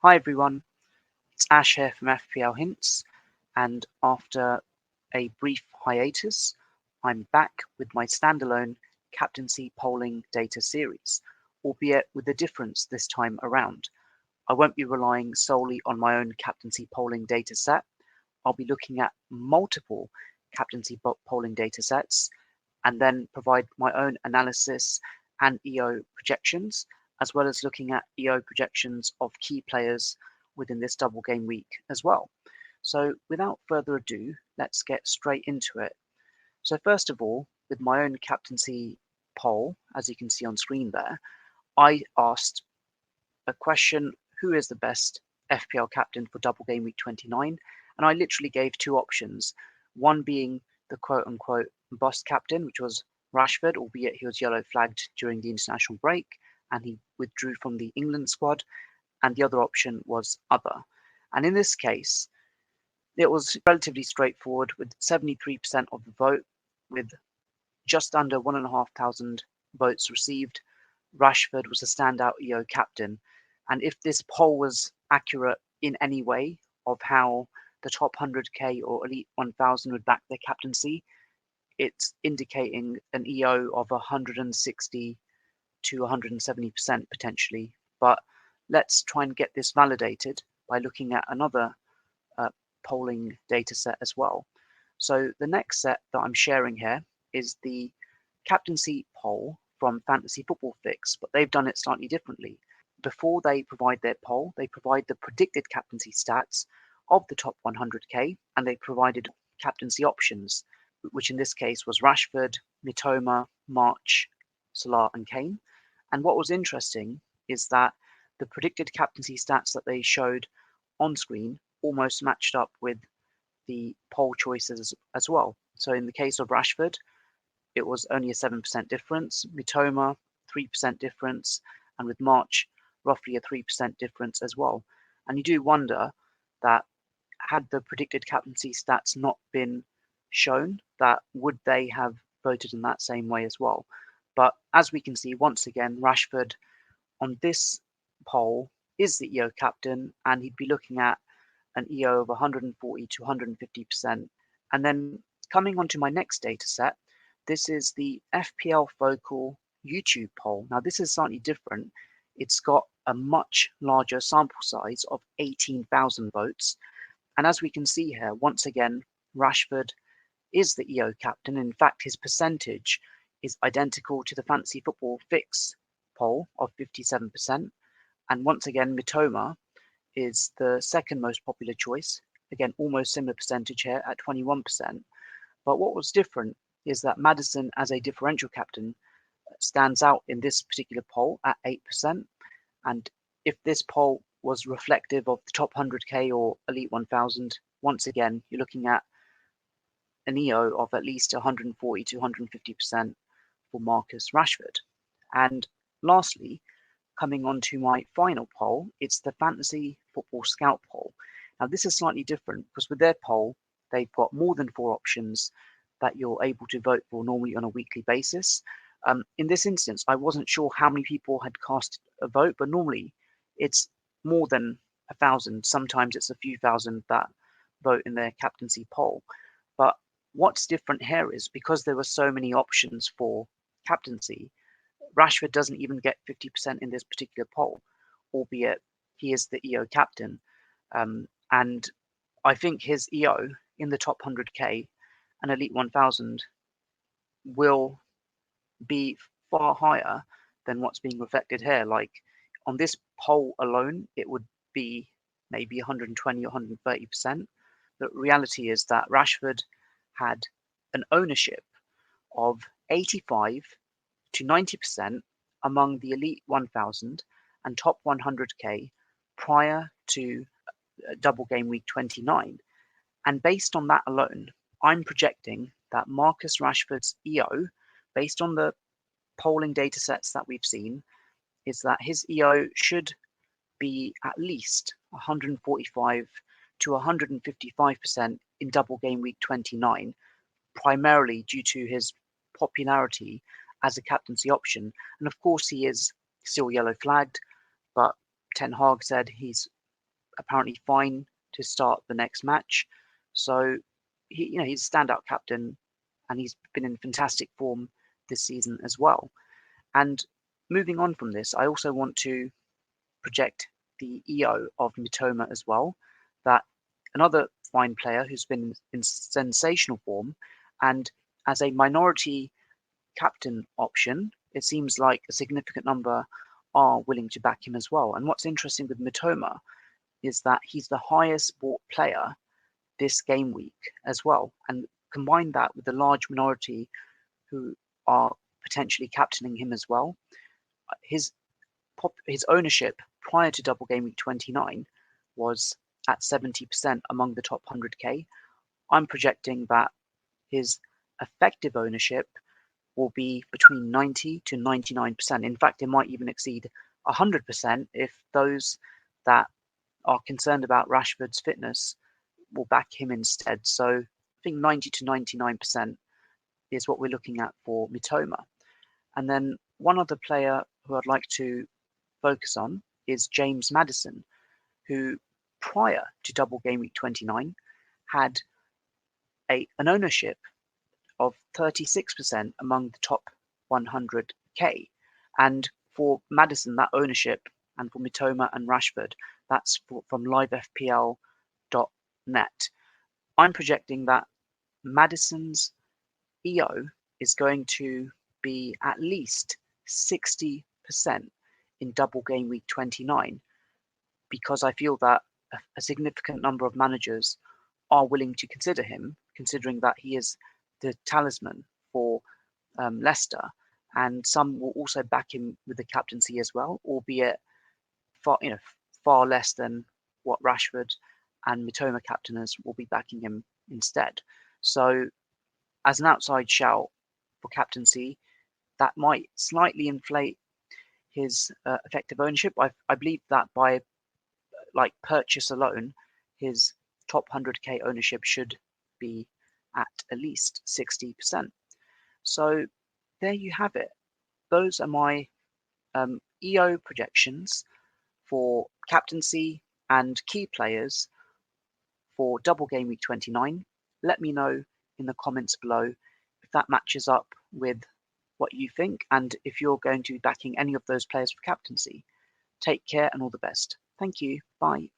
Hi everyone, it's Ash here from FPL Hints, and after a brief hiatus, I'm back with my standalone captaincy polling data series, albeit with a difference this time around. I won't be relying solely on my own captaincy polling data set. I'll be looking at multiple captaincy polling data sets and then provide my own analysis and EO projections, as well as looking at EO projections of key players within this double game week as well. So without further ado, let's get straight into it. So first of all, with my own captaincy poll, as you can see on screen there, I asked a question, who is the best FPL captain for double game week 29? And I literally gave two options, one being the quote unquote bust captain, which was Rashford, albeit he was yellow flagged during the international break and he withdrew from the England squad. And the other option was other. And in this case, it was relatively straightforward with 73% of the vote, with just under 1,500 votes received. Rashford was a standout EO captain. And if this poll was accurate in any way of how the top 100k or elite 1000 would back their captaincy, it's indicating an EO of 160 to 170% potentially. But let's try and get this validated by looking at another polling data set as well. So the next set that I'm sharing here is the captaincy poll from Fantasy Football Fix, but they've done it slightly differently. Before they provide their poll, they provide the predicted captaincy stats of the top 100k, and they provided captaincy options, which in this case was Rashford, Mitoma, March, Salah, and Kane. And what was interesting is that the predicted captaincy stats that they showed on screen almost matched up with the poll choices as well. So in the case of Rashford, it was only a 7% difference, Mitoma, 3% difference, and with March, roughly a 3% difference as well. And you do wonder that had the predicted captaincy stats not been shown, that would they have voted in that same way as well? But as we can see, once again, Rashford on this poll is the EO captain, and he'd be looking at an EO of 140 to 150%. And then coming on to my next data set, this is the FPL Focal YouTube poll. Now this is slightly different. It's got a much larger sample size of 18,000 votes. And as we can see here, once again, Rashford is the EO captain. In fact, his percentage is identical to the Fantasy Football Fix poll of 57%. And once again, Mitoma is the second most popular choice. Again, almost similar percentage here at 21%. But what was different is that Maddison as a differential captain stands out in this particular poll at 8%. And if this poll was reflective of the top 100k or elite 1000, once again, you're looking at an EO of at least 140 to 150% for Marcus Rashford. And lastly, coming on to my final poll, it's the Fantasy Football Scout poll. Now, this is slightly different because with their poll, they've got more than 4 options that you're able to vote for normally on a weekly basis. In this instance, I wasn't sure how many people had cast a vote, but normally it's more than 1,000. Sometimes it's a few thousand that vote in their captaincy poll. But what's different here is because there were so many options for captaincy, Rashford doesn't even get 50% in this particular poll, albeit he is the EO captain. And I think his EO in the top 100k and elite 1000 will be far higher than what's being reflected here. Like on this poll alone, it would be maybe 120 or 130%. The reality is that Rashford had an ownership of 85 to 90% among the elite 1000 and top 100k prior to double game week 29. And based on that alone, I'm projecting that Marcus Rashford's EO, based on the polling data sets that we've seen, is that his EO should be at least 145 to 155% in double game week 29, primarily due to his popularity as a captaincy option. And of course, he is still yellow flagged, but Ten Hag said he's apparently fine to start the next match. So he's a standout captain, and he's been in fantastic form this season as well. And moving on from this, I also want to project the EO of Mitoma as well. That another fine player who's been in sensational form, and as a minority captain option, it seems like a significant number are willing to back him as well. And what's interesting with Mitoma is that he's the highest bought player this game week as well. And combine that with the large minority who are potentially captaining him as well, his ownership prior to double game week 29 was at 70% among the top 100k. I'm projecting that his effective ownership will be between 90 to 99%. In fact, it might even exceed 100% if those that are concerned about Rashford's fitness will back him instead. So I think 90 to 99% is what we're looking at for Mitoma. And then one other player who I'd like to focus on is James Maddison, who prior to double game week 29 had an ownership of 36% among the top 100k. And for Maddison, that ownership, and for Mitoma and Rashford, that's from livefpl.net. I'm projecting that Maddison's EO is going to be at least 60% in double game week 29, because I feel that a significant number of managers are willing to consider him, considering that he is the talisman for Leicester, and some will also back him with the captaincy as well, albeit far less than what Rashford and Mitoma captainers will be backing him instead. So, as an outside shout for captaincy, that might slightly inflate his effective ownership. I believe that by purchase alone, his top 100k ownership should be at least 60%. So there you have it. Those are my EO projections for captaincy and key players for double game week 29. Let me know in the comments below if that matches up with what you think, and if you're going to be backing any of those players for captaincy. Take care and all the best. Thank you. Bye.